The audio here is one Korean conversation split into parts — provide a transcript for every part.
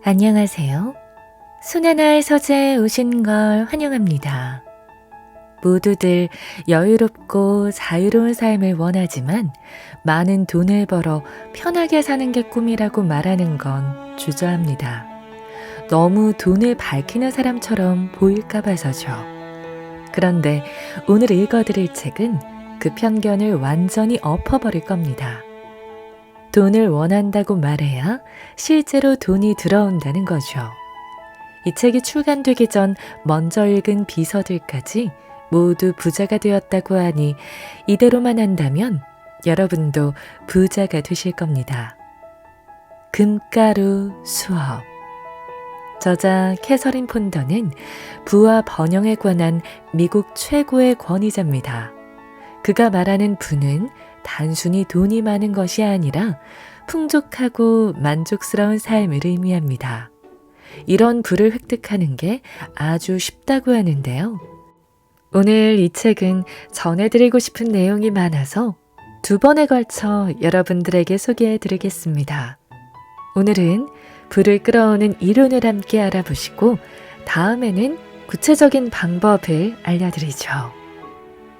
안녕하세요. 순하나의 서재에 오신 걸 환영합니다. 모두들 여유롭고 자유로운 삶을 원하지만 많은 돈을 벌어 편하게 사는 게 꿈이라고 말하는 건 주저합니다. 너무 돈을 밝히는 사람처럼 보일까 봐서죠. 그런데 오늘 읽어드릴 책은 그 편견을 완전히 엎어버릴 겁니다. 돈을 원한다고 말해야 실제로 돈이 들어온다는 거죠. 이 책이 출간되기 전 먼저 읽은 비서들까지 모두 부자가 되었다고 하니 이대로만 한다면 여러분도 부자가 되실 겁니다. 금가루 수업. 저자 캐서린 폰더는 부와 번영에 관한 미국 최고의 권위자입니다. 그가 말하는 부는 단순히 돈이 많은 것이 아니라 풍족하고 만족스러운 삶을 의미합니다. 이런 부를 획득하는 게 아주 쉽다고 하는데요. 오늘 이 책은 전해드리고 싶은 내용이 많아서 2번에 걸쳐 여러분들에게 소개해 드리겠습니다. 오늘은 부를 끌어오는 이론을 함께 알아보시고 다음에는 구체적인 방법을 알려드리죠.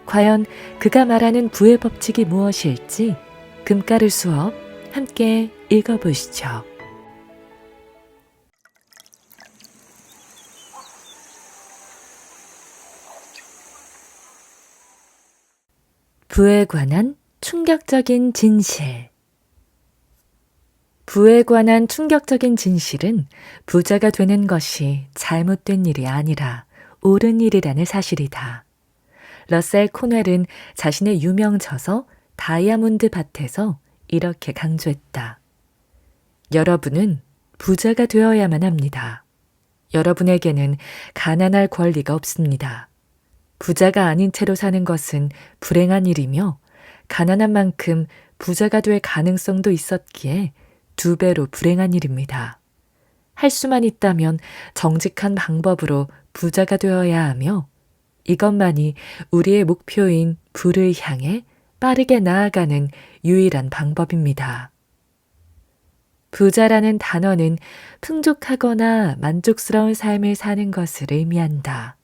과연 그가 말하는 부의 법칙이 무엇일지 금가루 수업 함께 읽어보시죠. 부에 관한 충격적인 진실. 부에 관한 충격적인 진실은 부자가 되는 것이 잘못된 일이 아니라 옳은 일이라는 사실이다. 러셀 코넬은 자신의 유명 저서 다이아몬드 밭에서 이렇게 강조했다. 여러분은 부자가 되어야만 합니다. 여러분에게는 가난할 권리가 없습니다. 부자가 아닌 채로 사는 것은 불행한 일이며 가난한 만큼 부자가 될 가능성도 있었기에 2배로 불행한 일입니다. 할 수만 있다면 정직한 방법으로 부자가 되어야 하며 이것만이 우리의 목표인 부를 향해 빠르게 나아가는 유일한 방법입니다. 부자라는 단어는 풍족하거나 만족스러운 삶을 사는 것을 의미한다.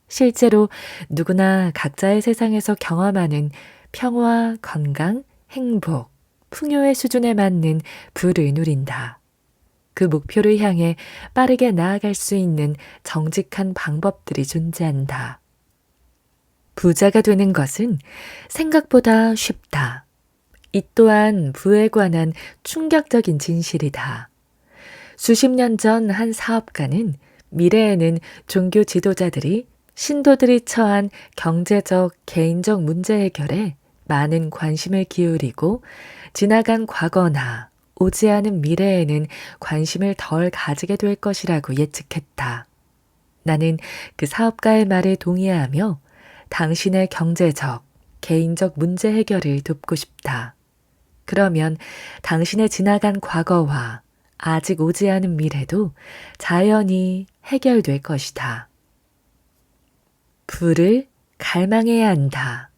실제로 누구나 각자의 세상에서 경험하는 평화, 건강, 행복, 풍요의 수준에 맞는 부를 누린다. 그 목표를 향해 빠르게 나아갈 수 있는 정직한 방법들이 존재한다. 부자가 되는 것은 생각보다 쉽다. 이 또한 부에 관한 충격적인 진실이다. 수십 년 전 한 사업가는 미래에는 종교 지도자들이 신도들이 처한 경제적, 개인적 문제 해결에 많은 관심을 기울이고 지나간 과거나 오지 않은 미래에는 관심을 덜 가지게 될 것이라고 예측했다. 나는 그 사업가의 말에 동의하며 당신의 경제적, 개인적 문제 해결을 돕고 싶다. 그러면 당신의 지나간 과거와 아직 오지 않은 미래도 자연히 해결될 것이다. 부를 갈망해야 한다.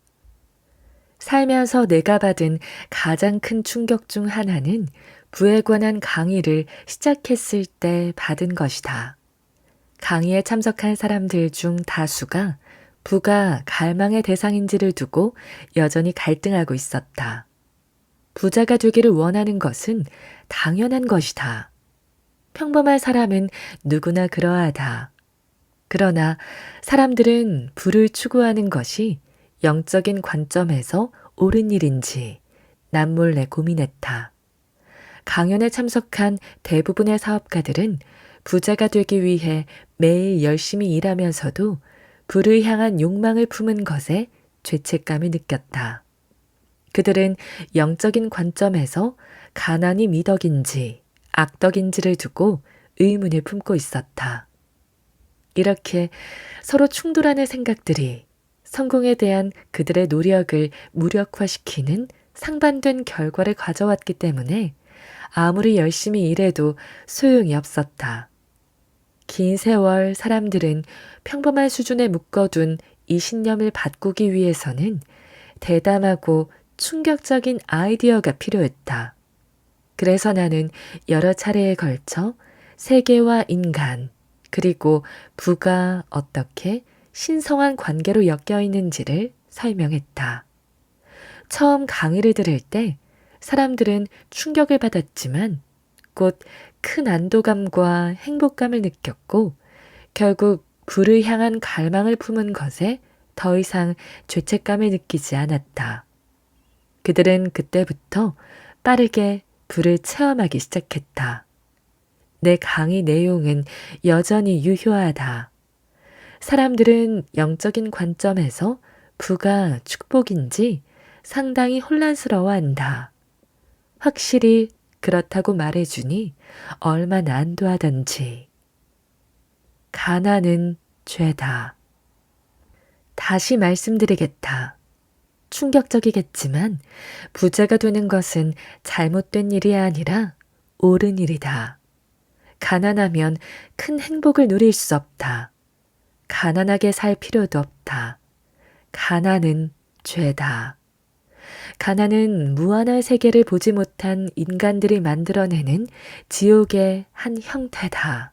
살면서 내가 받은 가장 큰 충격 중 하나는 부에 관한 강의를 시작했을 때 받은 것이다. 강의에 참석한 사람들 중 다수가 부가 갈망의 대상인지를 두고 여전히 갈등하고 있었다. 부자가 되기를 원하는 것은 당연한 것이다. 평범한 사람은 누구나 그러하다. 그러나 사람들은 부를 추구하는 것이 영적인 관점에서 옳은 일인지 남몰래 고민했다. 강연에 참석한 대부분의 사업가들은 부자가 되기 위해 매일 열심히 일하면서도 부를 향한 욕망을 품은 것에 죄책감을 느꼈다. 그들은 영적인 관점에서 가난이 미덕인지 악덕인지를 두고 의문을 품고 있었다. 이렇게 서로 충돌하는 생각들이 성공에 대한 그들의 노력을 무력화시키는 상반된 결과를 가져왔기 때문에 아무리 열심히 일해도 소용이 없었다. 긴 세월 사람들은 평범한 수준에 묶어둔 이 신념을 바꾸기 위해서는 대담하고 충격적인 아이디어가 필요했다. 그래서 나는 여러 차례에 걸쳐 세계와 인간, 그리고 부가 어떻게 신성한 관계로 엮여 있는지를 설명했다. 처음 강의를 들을 때 사람들은 충격을 받았지만 곧 큰 안도감과 행복감을 느꼈고 결국 부를 향한 갈망을 품은 것에 더 이상 죄책감을 느끼지 않았다. 그들은 그때부터 빠르게 부를 체험하기 시작했다. 내 강의 내용은 여전히 유효하다. 사람들은 영적인 관점에서 부가 축복인지 상당히 혼란스러워한다. 확실히 그렇다고 말해주니 얼마나 안도하던지. 가난은 죄다. 다시 말씀드리겠다. 충격적이겠지만 부자가 되는 것은 잘못된 일이 아니라 옳은 일이다. 가난하면 큰 행복을 누릴 수 없다. 가난하게 살 필요도 없다. 가난은 죄다. 가난은 무한한 세계를 보지 못한 인간들이 만들어내는 지옥의 한 형태다.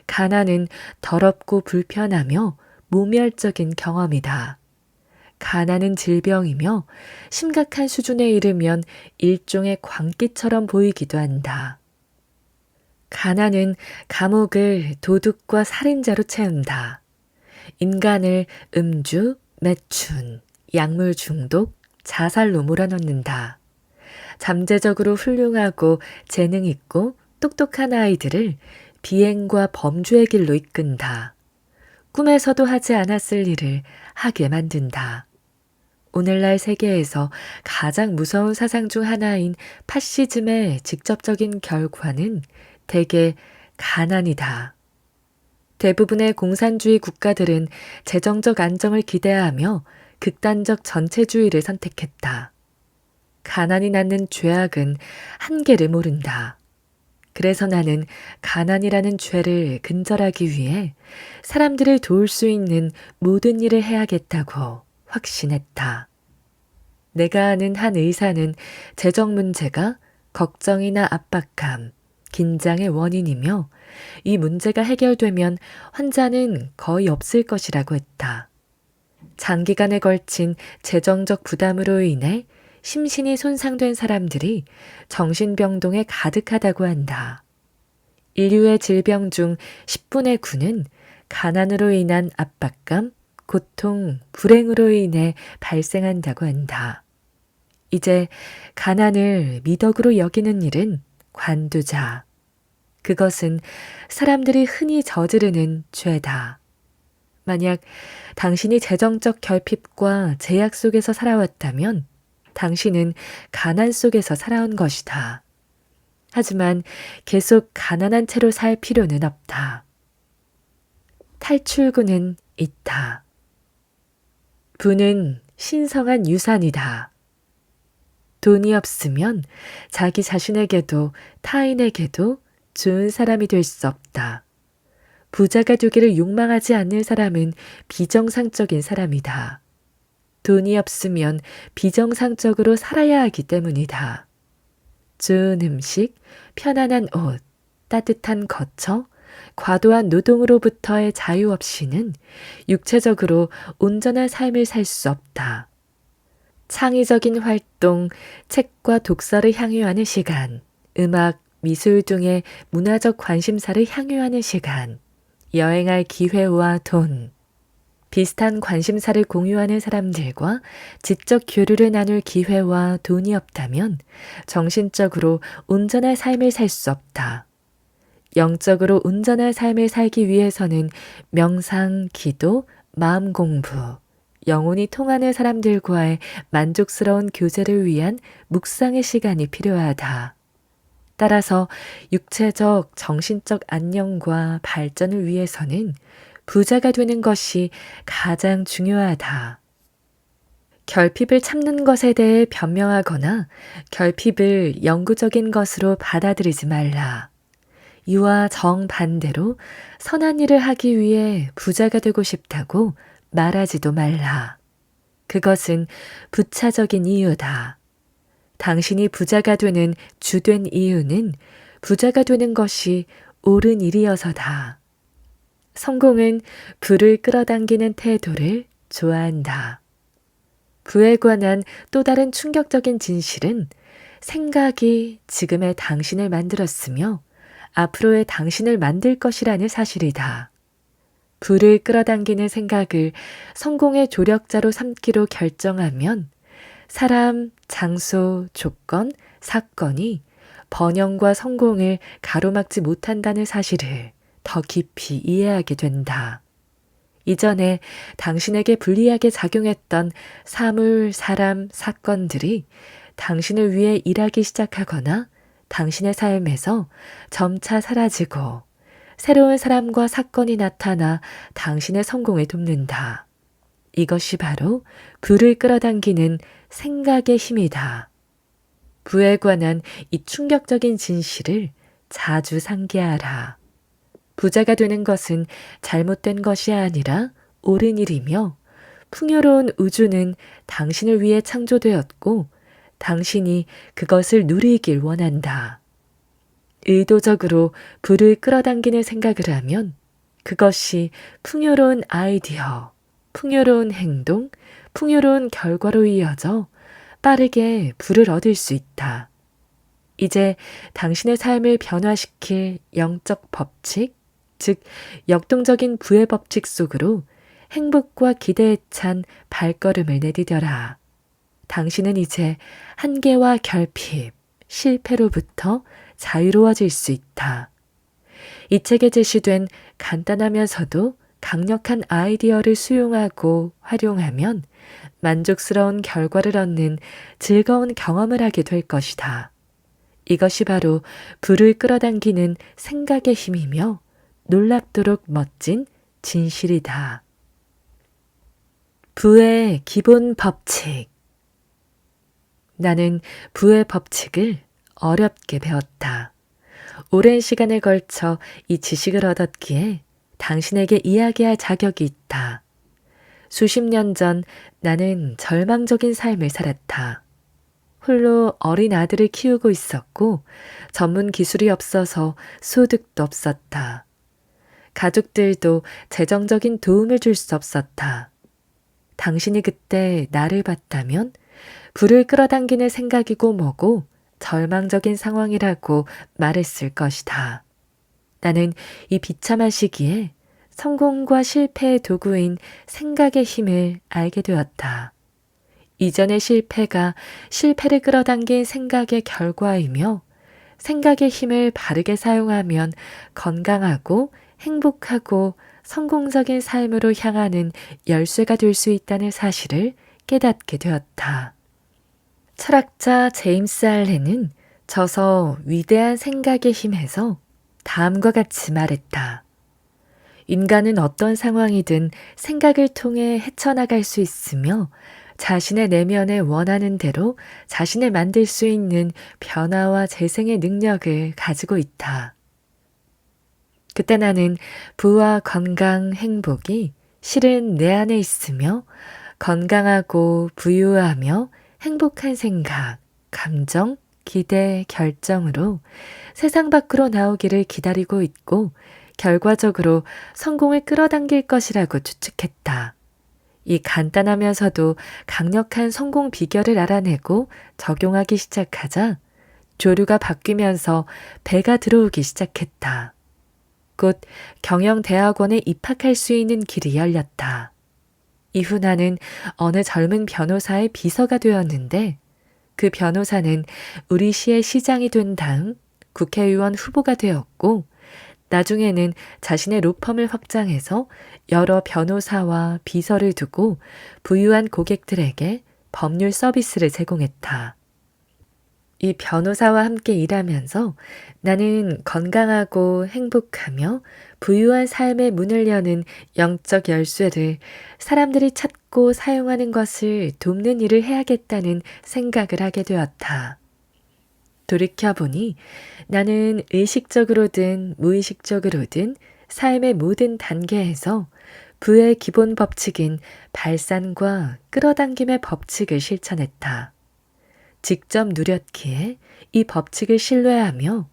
가난은 더럽고 불편하며 모멸적인 경험이다. 가난은 질병이며 심각한 수준에 이르면 일종의 광기처럼 보이기도 한다. 가난은 감옥을 도둑과 살인자로 채운다. 인간을 음주, 매춘, 약물 중독, 자살로 몰아넣는다. 잠재적으로 훌륭하고 재능 있고 똑똑한 아이들을 비행과 범죄의 길로 이끈다. 꿈에서도 하지 않았을 일을 하게 만든다. 오늘날 세계에서 가장 무서운 사상 중 하나인 파시즘의 직접적인 결과는 대개 가난이다. 대부분의 공산주의 국가들은 재정적 안정을 기대하며 극단적 전체주의를 선택했다. 가난이 낳는 죄악은 한계를 모른다. 그래서 나는 가난이라는 죄를 근절하기 위해 사람들을 도울 수 있는 모든 일을 해야겠다고 확신했다. 내가 아는 한 의사는 재정 문제가 걱정이나 압박감, 긴장의 원인이며 이 문제가 해결되면 환자는 거의 없을 것이라고 했다. 장기간에 걸친 재정적 부담으로 인해 심신이 손상된 사람들이 정신병동에 가득하다고 한다. 인류의 질병 중 10분의 9는 가난으로 인한 압박감, 고통, 불행으로 인해 발생한다고 한다. 이제 가난을 미덕으로 여기는 일은 관두자. 그것은 사람들이 흔히 저지르는 죄다. 만약 당신이 재정적 결핍과 제약 속에서 살아왔다면 당신은 가난 속에서 살아온 것이다. 하지만 계속 가난한 채로 살 필요는 없다. 탈출구는 있다. 부는 신성한 유산이다. 돈이 없으면 자기 자신에게도 타인에게도 좋은 사람이 될 수 없다. 부자가 되기를 욕망하지 않는 사람은 비정상적인 사람이다. 돈이 없으면 비정상적으로 살아야 하기 때문이다. 좋은 음식, 편안한 옷, 따뜻한 거처, 과도한 노동으로부터의 자유 없이는 육체적으로 온전한 삶을 살 수 없다. 창의적인 활동, 책과 독서를 향유하는 시간, 음악, 미술 등의 문화적 관심사를 향유하는 시간, 여행할 기회와 돈, 비슷한 관심사를 공유하는 사람들과 지적 교류를 나눌 기회와 돈이 없다면 정신적으로 온전한 삶을 살 수 없다. 영적으로 온전한 삶을 살기 위해서는 명상, 기도, 마음 공부, 영혼이 통하는 사람들과의 만족스러운 교제를 위한 묵상의 시간이 필요하다. 따라서 육체적, 정신적 안녕과 발전을 위해서는 부자가 되는 것이 가장 중요하다. 결핍을 참는 것에 대해 변명하거나 결핍을 영구적인 것으로 받아들이지 말라. 이와 정반대로 선한 일을 하기 위해 부자가 되고 싶다고 말하지도 말라. 그것은 부차적인 이유다. 당신이 부자가 되는 주된 이유는 부자가 되는 것이 옳은 일이어서다. 성공은 부를 끌어당기는 태도를 좋아한다. 부에 관한 또 다른 충격적인 진실은 생각이 지금의 당신을 만들었으며 앞으로의 당신을 만들 것이라는 사실이다. 부를 끌어당기는 생각을 성공의 조력자로 삼기로 결정하면 사람, 장소, 조건, 사건이 번영과 성공을 가로막지 못한다는 사실을 더 깊이 이해하게 된다. 이전에 당신에게 불리하게 작용했던 사물, 사람, 사건들이 당신을 위해 일하기 시작하거나 당신의 삶에서 점차 사라지고 새로운 사람과 사건이 나타나 당신의 성공을 돕는다. 이것이 바로 부를 끌어당기는 생각의 힘이다. 부에 관한 이 충격적인 진실을 자주 상기하라. 부자가 되는 것은 잘못된 것이 아니라 옳은 일이며 풍요로운 우주는 당신을 위해 창조되었고 당신이 그것을 누리길 원한다. 의도적으로 부를 끌어당기는 생각을 하면 그것이 풍요로운 아이디어, 풍요로운 행동, 풍요로운 결과로 이어져 빠르게 부를 얻을 수 있다. 이제 당신의 삶을 변화시킬 영적 법칙, 즉 역동적인 부의 법칙 속으로 행복과 기대에 찬 발걸음을 내디뎌라. 당신은 이제 한계와 결핍, 실패로부터 자유로워질 수 있다. 이 책에 제시된 간단하면서도 강력한 아이디어를 수용하고 활용하면 만족스러운 결과를 얻는 즐거운 경험을 하게 될 것이다. 이것이 바로 부를 끌어당기는 생각의 힘이며 놀랍도록 멋진 진실이다. 부의 기본 법칙. 나는 부의 법칙을 어렵게 배웠다. 오랜 시간에 걸쳐 이 지식을 얻었기에 당신에게 이야기할 자격이 있다. 수십 년 전 나는 절망적인 삶을 살았다. 홀로 어린 아들을 키우고 있었고 전문 기술이 없어서 소득도 없었다. 가족들도 재정적인 도움을 줄 수 없었다. 당신이 그때 나를 봤다면 부를 끌어당기는 생각이고 뭐고 절망적인 상황이라고 말했을 것이다. 나는 이 비참한 시기에 성공과 실패의 도구인 생각의 힘을 알게 되었다. 이전의 실패가 실패를 끌어당긴 생각의 결과이며 생각의 힘을 바르게 사용하면 건강하고 행복하고 성공적인 삶으로 향하는 열쇠가 될 수 있다는 사실을 깨닫게 되었다. 철학자 제임스 알렌은 저서 위대한 생각의 힘에서 다음과 같이 말했다. 인간은 어떤 상황이든 생각을 통해 헤쳐나갈 수 있으며 자신의 내면에 원하는 대로 자신을 만들 수 있는 변화와 재생의 능력을 가지고 있다. 그때 나는 부와 건강, 행복이 실은 내 안에 있으며 건강하고 부유하며 행복한 생각, 감정, 기대, 결정으로 세상 밖으로 나오기를 기다리고 있고 결과적으로 성공을 끌어당길 것이라고 추측했다. 이 간단하면서도 강력한 성공 비결을 알아내고 적용하기 시작하자 조류가 바뀌면서 배가 들어오기 시작했다. 곧 경영대학원에 입학할 수 있는 길이 열렸다. 이후 나는 어느 젊은 변호사의 비서가 되었는데 그 변호사는 우리 시의 시장이 된 다음 국회의원 후보가 되었고 나중에는 자신의 로펌을 확장해서 여러 변호사와 비서를 두고 부유한 고객들에게 법률 서비스를 제공했다. 이 변호사와 함께 일하면서 나는 건강하고 행복하며 부유한 삶의 문을 여는 영적 열쇠를 사람들이 찾고 사용하는 것을 돕는 일을 해야겠다는 생각을 하게 되었다. 돌이켜보니 나는 의식적으로든 무의식적으로든 삶의 모든 단계에서 부의 기본 법칙인 발산과 끌어당김의 법칙을 실천했다. 직접 누렸기에 이 법칙을 신뢰하며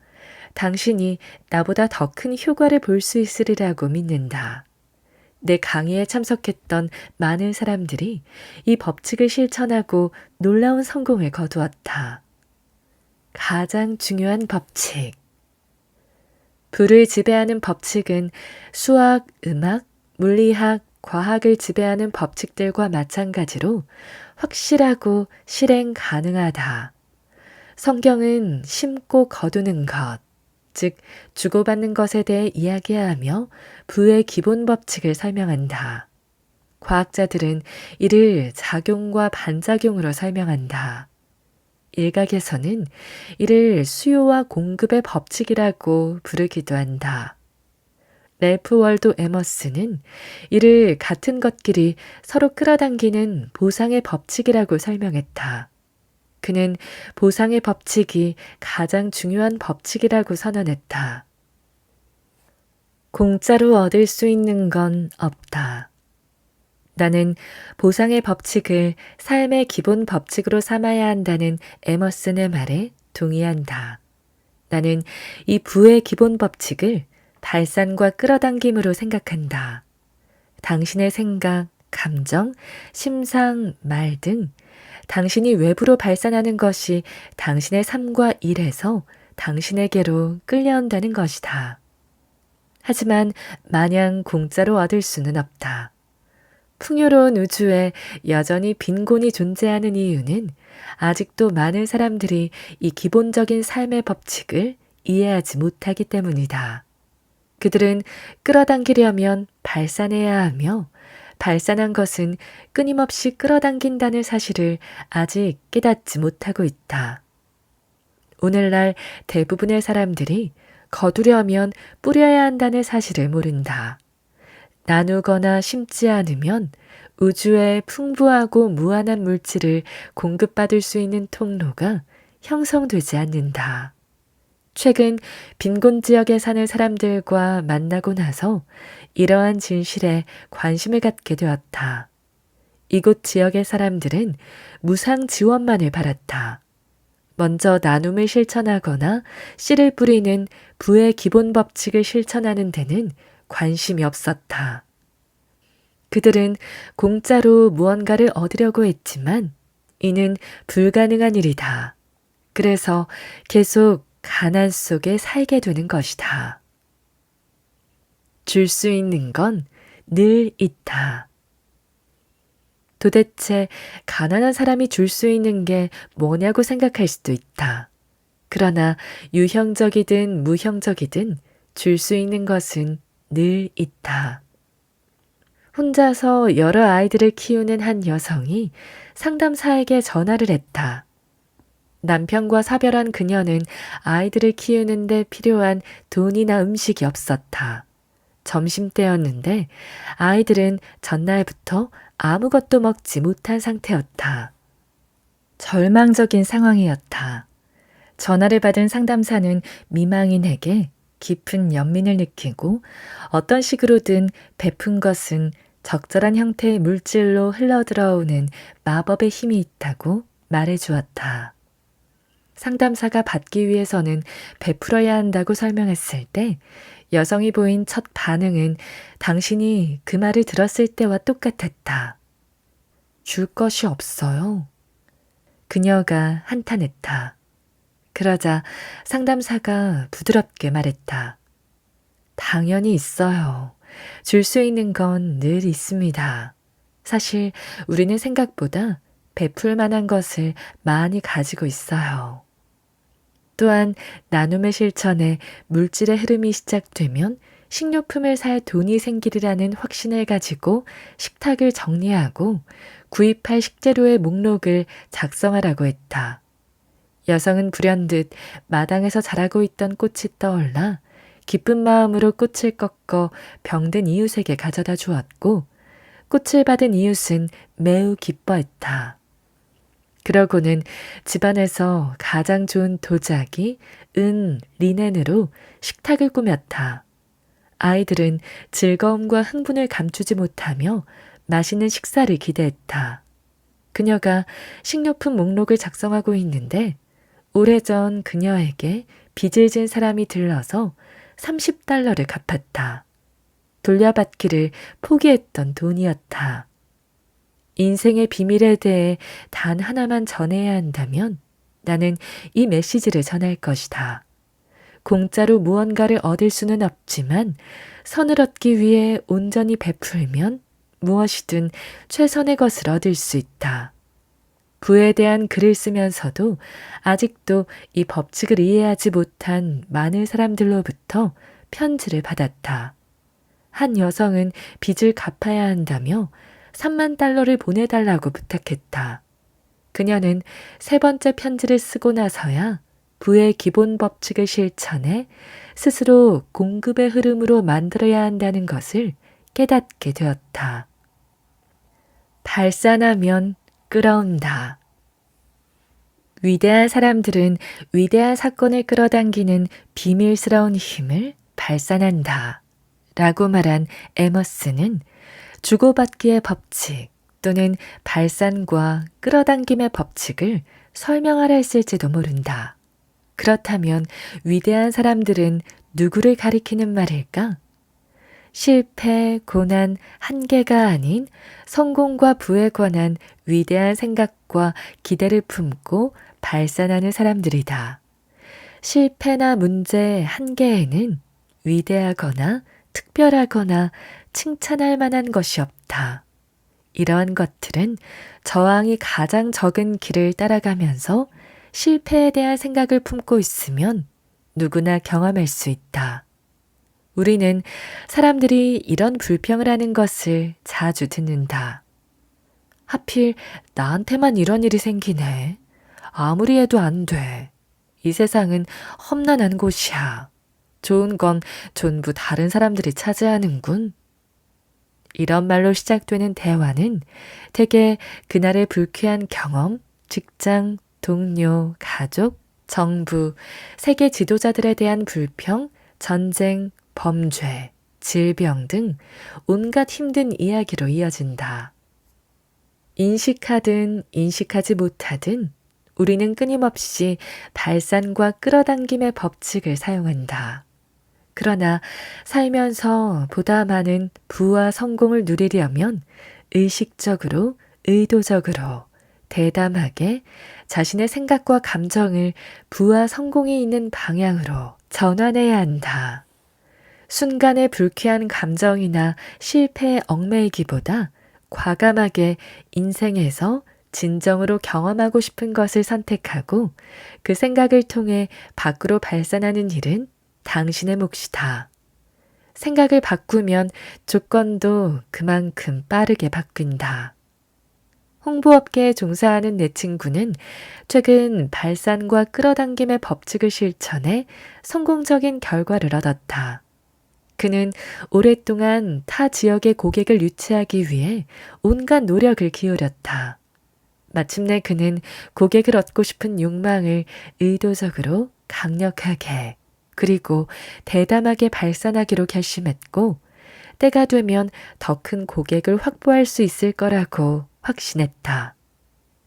당신이 나보다 더 큰 효과를 볼 수 있으리라고 믿는다. 내 강의에 참석했던 많은 사람들이 이 법칙을 실천하고 놀라운 성공을 거두었다. 가장 중요한 법칙. 불을 지배하는 법칙은 수학, 음악, 물리학, 과학을 지배하는 법칙들과 마찬가지로 확실하고 실행 가능하다. 성경은 심고 거두는 것, 즉 주고받는 것에 대해 이야기하며 부의 기본 법칙을 설명한다. 과학자들은 이를 작용과 반작용으로 설명한다. 일각에서는 이를 수요와 공급의 법칙이라고 부르기도 한다. 래프 월도 에머스는 이를 같은 것끼리 서로 끌어당기는 보상의 법칙이라고 설명했다. 그는 보상의 법칙이 가장 중요한 법칙이라고 선언했다. 공짜로 얻을 수 있는 건 없다. 나는 보상의 법칙을 삶의 기본 법칙으로 삼아야 한다는 에머슨의 말에 동의한다. 나는 이 부의 기본 법칙을 발산과 끌어당김으로 생각한다. 당신의 생각, 감정, 심상, 말 등 당신이 외부로 발산하는 것이 당신의 삶과 일에서 당신에게로 끌려온다는 것이다. 하지만 마냥 공짜로 얻을 수는 없다. 풍요로운 우주에 여전히 빈곤이 존재하는 이유는 아직도 많은 사람들이 이 기본적인 삶의 법칙을 이해하지 못하기 때문이다. 그들은 끌어당기려면 발산해야 하며 발산한 것은 끊임없이 끌어당긴다는 사실을 아직 깨닫지 못하고 있다. 오늘날 대부분의 사람들이 거두려면 뿌려야 한다는 사실을 모른다. 나누거나 심지 않으면 우주의 풍부하고 무한한 물질을 공급받을 수 있는 통로가 형성되지 않는다. 최근 빈곤 지역에 사는 사람들과 만나고 나서 이러한 진실에 관심을 갖게 되었다. 이곳 지역의 사람들은 무상 지원만을 바랐다. 먼저 나눔을 실천하거나 씨를 뿌리는 부의 기본 법칙을 실천하는 데는 관심이 없었다. 그들은 공짜로 무언가를 얻으려고 했지만 이는 불가능한 일이다. 그래서 계속 가난 속에 살게 되는 것이다. 줄 수 있는 건 늘 있다. 도대체 가난한 사람이 줄 수 있는 게 뭐냐고 생각할 수도 있다. 그러나 유형적이든 무형적이든 줄 수 있는 것은 늘 있다. 혼자서 여러 아이들을 키우는 한 여성이 상담사에게 전화를 했다. 남편과 사별한 그녀는 아이들을 키우는데 필요한 돈이나 음식이 없었다. 점심때였는데 아이들은 전날부터 아무것도 먹지 못한 상태였다. 절망적인 상황이었다. 전화를 받은 상담사는 미망인에게 깊은 연민을 느끼고 어떤 식으로든 베푼 것은 적절한 형태의 물질로 흘러들어오는 마법의 힘이 있다고 말해주었다. 상담사가 받기 위해서는 베풀어야 한다고 설명했을 때 여성이 보인 첫 반응은 당신이 그 말을 들었을 때와 똑같았다. 줄 것이 없어요. 그녀가 한탄했다. 그러자 상담사가 부드럽게 말했다. 당연히 있어요. 줄 수 있는 건 늘 있습니다. 사실 우리는 생각보다 베풀 만한 것을 많이 가지고 있어요. 또한 나눔의 실천에 물질의 흐름이 시작되면 식료품을 살 돈이 생기리라는 확신을 가지고 식탁을 정리하고 구입할 식재료의 목록을 작성하라고 했다. 여성은 불현듯 마당에서 자라고 있던 꽃이 떠올라 기쁜 마음으로 꽃을 꺾어 병든 이웃에게 가져다 주었고 꽃을 받은 이웃은 매우 기뻐했다. 그러고는 집안에서 가장 좋은 도자기, 은, 리넨으로 식탁을 꾸몄다. 아이들은 즐거움과 흥분을 감추지 못하며 맛있는 식사를 기대했다. 그녀가 식료품 목록을 작성하고 있는데 오래전 그녀에게 빚을 진 사람이 들러서 30달러를 갚았다. 돌려받기를 포기했던 돈이었다. 인생의 비밀에 대해 단 하나만 전해야 한다면 나는 이 메시지를 전할 것이다. 공짜로 무언가를 얻을 수는 없지만 선을 얻기 위해 온전히 베풀면 무엇이든 최선의 것을 얻을 수 있다. 부에 대한 글을 쓰면서도 아직도 이 법칙을 이해하지 못한 많은 사람들로부터 편지를 받았다. 한 여성은 빚을 갚아야 한다며 3만 달러를 보내달라고 부탁했다. 그녀는 세 번째 편지를 쓰고 나서야 부의 기본 법칙을 실천해 스스로 공급의 흐름으로 만들어야 한다는 것을 깨닫게 되었다. 발산하면 끌어온다. 위대한 사람들은 위대한 사건을 끌어당기는 비밀스러운 힘을 발산한다. 라고 말한 에머스는 주고받기의 법칙 또는 발산과 끌어당김의 법칙을 설명하려 했을지도 모른다. 그렇다면 위대한 사람들은 누구를 가리키는 말일까? 실패, 고난, 한계가 아닌 성공과 부에 관한 위대한 생각과 기대를 품고 발산하는 사람들이다. 실패나 문제, 한계에는 위대하거나 특별하거나 칭찬할 만한 것이 없다. 이러한 것들은 저항이 가장 적은 길을 따라가면서 실패에 대한 생각을 품고 있으면 누구나 경험할 수 있다. 우리는 사람들이 이런 불평을 하는 것을 자주 듣는다. 하필 나한테만 이런 일이 생기네. 아무리 해도 안 돼. 이 세상은 험난한 곳이야. 좋은 건 전부 다른 사람들이 차지하는군. 이런 말로 시작되는 대화는 대개 그날의 불쾌한 경험, 직장, 동료, 가족, 정부, 세계 지도자들에 대한 불평, 전쟁, 범죄, 질병 등 온갖 힘든 이야기로 이어진다. 인식하든 인식하지 못하든 우리는 끊임없이 발산과 끌어당김의 법칙을 사용한다. 그러나 살면서 보다 많은 부와 성공을 누리려면 의식적으로, 의도적으로, 대담하게 자신의 생각과 감정을 부와 성공이 있는 방향으로 전환해야 한다. 순간의 불쾌한 감정이나 실패에 얽매이기보다 과감하게 인생에서 진정으로 경험하고 싶은 것을 선택하고 그 생각을 통해 밖으로 발산하는 일은 당신의 몫이다. 생각을 바꾸면 조건도 그만큼 빠르게 바뀐다. 홍보업계에 종사하는 내 친구는 최근 발산과 끌어당김의 법칙을 실천해 성공적인 결과를 얻었다. 그는 오랫동안 타 지역의 고객을 유치하기 위해 온갖 노력을 기울였다. 마침내 그는 고객을 얻고 싶은 욕망을 의도적으로 강력하게 그리고 대담하게 발산하기로 결심했고 때가 되면 더 큰 고객을 확보할 수 있을 거라고 확신했다.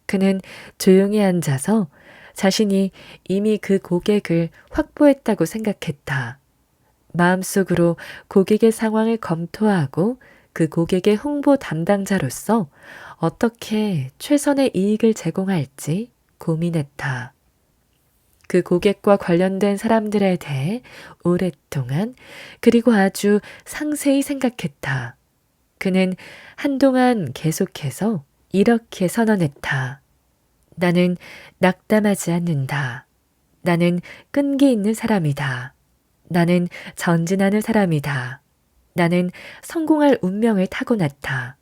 그는 조용히 앉아서 자신이 이미 그 고객을 확보했다고 생각했다. 마음속으로 고객의 상황을 검토하고 그 고객의 홍보 담당자로서 어떻게 최선의 이익을 제공할지 고민했다. 그 고객과 관련된 사람들에 대해 오랫동안 그리고 아주 상세히 생각했다. 그는 한동안 계속해서 이렇게 선언했다. 나는 낙담하지 않는다. 나는 끈기 있는 사람이다. 나는 전진하는 사람이다. 나는 성공할 운명을 타고났다.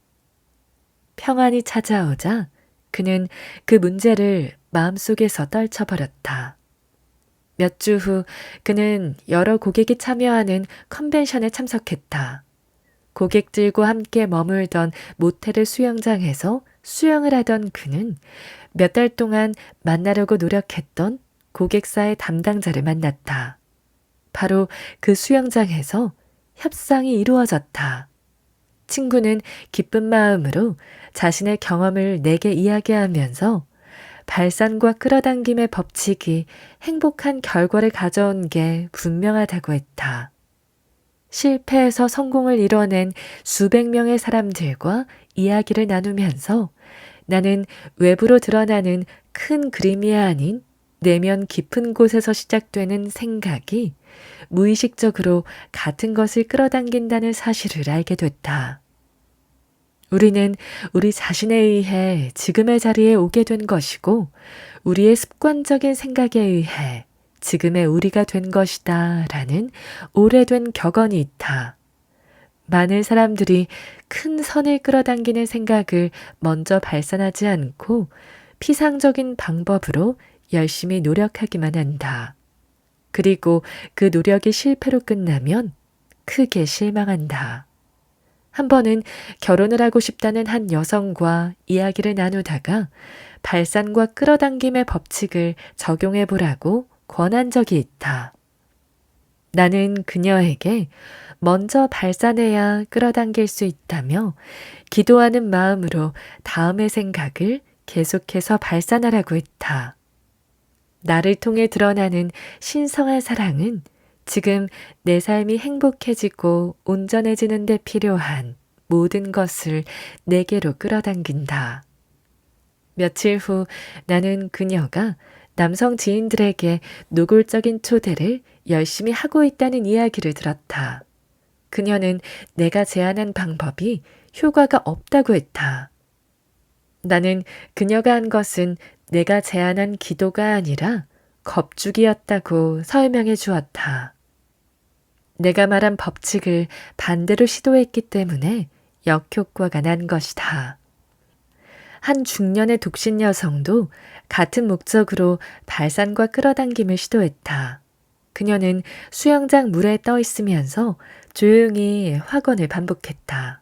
평안이 찾아오자 그는 그 문제를 마음속에서 떨쳐버렸다. 몇 주 후 그는 여러 고객이 참여하는 컨벤션에 참석했다. 고객들과 함께 머물던 모텔의 수영장에서 수영을 하던 그는 몇 달 동안 만나려고 노력했던 고객사의 담당자를 만났다. 바로 그 수영장에서 협상이 이루어졌다. 친구는 기쁜 마음으로 자신의 경험을 내게 이야기하면서 발산과 끌어당김의 법칙이 행복한 결과를 가져온 게 분명하다고 했다. 실패해서 성공을 이뤄낸 수백 명의 사람들과 이야기를 나누면서 나는 외부로 드러나는 큰 그림이 아닌 내면 깊은 곳에서 시작되는 생각이 무의식적으로 같은 것을 끌어당긴다는 사실을 알게 됐다. 우리는 우리 자신에 의해 지금의 자리에 오게 된 것이고 우리의 습관적인 생각에 의해 지금의 우리가 된 것이다 라는 오래된 격언이 있다. 많은 사람들이 큰 선을 끌어당기는 생각을 먼저 발산하지 않고 피상적인 방법으로 열심히 노력하기만 한다. 그리고 그 노력이 실패로 끝나면 크게 실망한다. 한 번은 결혼을 하고 싶다는 한 여성과 이야기를 나누다가 발산과 끌어당김의 법칙을 적용해 보라고 권한 적이 있다. 나는 그녀에게 먼저 발산해야 끌어당길 수 있다며 기도하는 마음으로 다음의 생각을 계속해서 발산하라고 했다. 나를 통해 드러나는 신성한 사랑은 지금 내 삶이 행복해지고 온전해지는 데 필요한 모든 것을 내게로 끌어당긴다. 며칠 후 나는 그녀가 남성 지인들에게 노골적인 초대를 열심히 하고 있다는 이야기를 들었다. 그녀는 내가 제안한 방법이 효과가 없다고 했다. 나는 그녀가 한 것은 내가 제안한 기도가 아니라 겁주기였다고 설명해 주었다. 내가 말한 법칙을 반대로 시도했기 때문에 역효과가 난 것이다. 한 중년의 독신 여성도 같은 목적으로 발산과 끌어당김을 시도했다. 그녀는 수영장 물에 떠 있으면서 조용히 확언을 반복했다.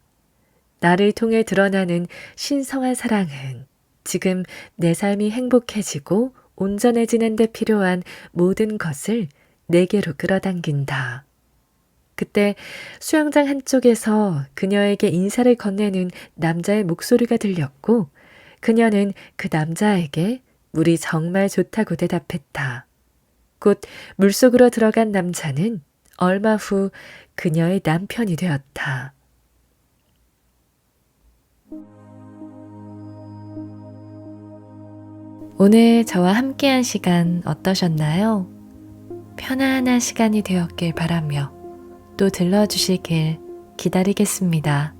나를 통해 드러나는 신성한 사랑은 지금 내 삶이 행복해지고 온전해지는 데 필요한 모든 것을 내게로 끌어당긴다. 그때 수영장 한쪽에서 그녀에게 인사를 건네는 남자의 목소리가 들렸고 그녀는 그 남자에게 물이 정말 좋다고 대답했다. 곧 물속으로 들어간 남자는 얼마 후 그녀의 남편이 되었다. 오늘 저와 함께한 시간 어떠셨나요? 편안한 시간이 되었길 바라며 또 들러주시길 기다리겠습니다.